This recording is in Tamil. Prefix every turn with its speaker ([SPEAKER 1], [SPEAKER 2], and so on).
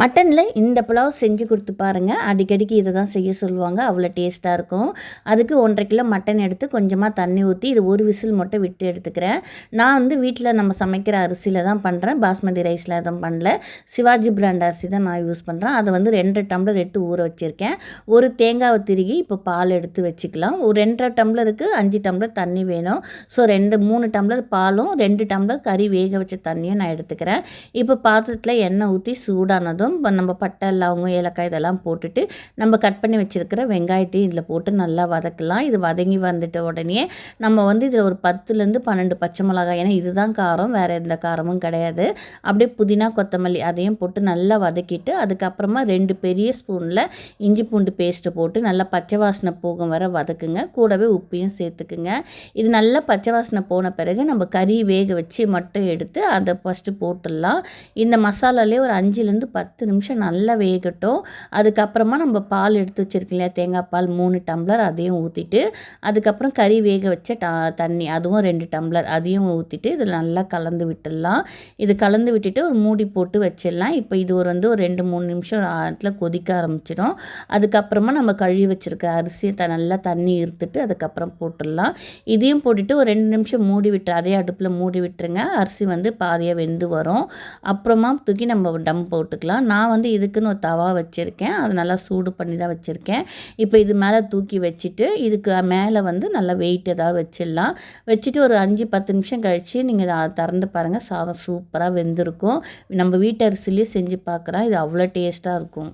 [SPEAKER 1] மட்டனில் இந்த புலாவ் செஞ்சு கொடுத்து பாருங்கள். அடிக்கடிக்கு இதை தான் செய்ய சொல்லுவாங்க. அவ்வளோ டேஸ்ட்டாக இருக்கும். அதுக்கு 1.5 கிலோ மட்டன் எடுத்து கொஞ்சமாக தண்ணி ஊற்றி இது ஒரு விசில் மட்டும் விட்டு எடுத்துக்கிறேன். நான் வந்து வீட்டில் நம்ம சமைக்கிற அரிசியில் தான் பண்ணுறேன். பாஸ்மதி ரைஸில் எதுவும் பண்ணல. சிவாஜி பிராண்ட் அரிசி தான் நான் யூஸ் பண்ணுறேன். அதை வந்து 2 டம்ளர் எடுத்து ஊற வச்சுருக்கேன். ஒரு தேங்காவை திருகி இப்போ பால் எடுத்து வச்சுக்கலாம். ஒரு 2.5 டம்ளருக்கு 5 டம்ளர் தண்ணி வேணும். ஸோ 3 டம்ளர் பாலும் 2 டம்ளர் கறி வேக வச்ச தண்ணியும் நான் எடுத்துக்கிறேன். இப்போ பாத்திரத்தில் எண்ணெய் ஊற்றி சூடானதும் நம்ம பட்டை, லவங்கம், ஏலக்காய் இதெல்லாம் போட்டுட்டு நம்ம கட் பண்ணி வச்சுருக்கிற வெங்காயத்தையும் இதில் போட்டு நல்லா வதக்கலாம். இது வதங்கி வந்துட்ட உடனே நம்ம வந்து இதில் ஒரு 10லேருந்து 12 பச்சை மிளகாய், ஏன்னா இதுதான் காரம், வேறு எந்த காரமும் கிடையாது. அப்படியே புதினா, கொத்தமல்லி அதையும் போட்டு நல்லா வதக்கிட்டு அதுக்கப்புறமா 2 பெரிய ஸ்பூனில் இஞ்சி பூண்டு பேஸ்ட்டு போட்டு நல்லா பச்சை வாசனை போகும் வர வதக்குங்க. கூடவே உப்பையும் சேர்த்துக்குங்க. இது நல்லா பச்சை வாசனை போன பிறகு நம்ம கறி வேக வச்சு மட்டும் எடுத்து அதை ஃபஸ்ட்டு போட்டுடலாம். இந்த மசாலாலே ஒரு 5லேருந்து 10 நிமிஷம் நல்லா வேகட்டும். அதுக்கப்புறமா நம்ம பால் எடுத்து வச்சுருக்கோம் இல்லையா, தேங்காய் பால் 3 டம்ளர் அதையும் ஊற்றிட்டு அதுக்கப்புறம் கறி வேக வச்ச தண்ணி அதுவும் 2 டம்ளர் அதையும் ஊற்றிட்டு இதில் நல்லா கலந்து விட்டுடலாம். இது கலந்து விட்டுட்டு ஒரு மூடி போட்டு வச்சிடலாம். இப்போ இது ஒரு 2-3 நிமிஷம் இடத்துல கொதிக்க ஆரம்பிச்சிடும். அதுக்கப்புறமா நம்ம கழுவி வச்சுருக்க அரிசியை நல்லா தண்ணி இருத்துட்டு அதுக்கப்புறம் போட்டுடலாம். இதையும் போட்டுட்டு ஒரு 2 நிமிஷம் மூடி விட்டு அதே அடுப்பில் மூடி விட்டுருங்க. அரிசி வந்து பாதியாக வெந்து வரும். அப்புறமா தூக்கி நம்ம டம் போட்டுக்கலாம். நான் வந்து இதுக்குன்னு ஒரு தவா வச்சுருக்கேன். அது நல்லா சூடு பண்ணி தான் வச்சுருக்கேன். இப்போ இது மேலே தூக்கி வச்சுட்டு இதுக்கு மேலே வந்து நல்லா வெயிட் ஏதாவது வச்சிடலாம். வச்சுட்டு ஒரு 5-10 நிமிஷம் கழித்து நீங்கள் திறந்து பாருங்கள். சாதம் சூப்பராக வெந்திருக்கும். நம்ம வீட்டு அரிசிலேயே செஞ்சு பார்க்குறேன். இது அவ்வளோ டேஸ்ட்டாக இருக்கும்.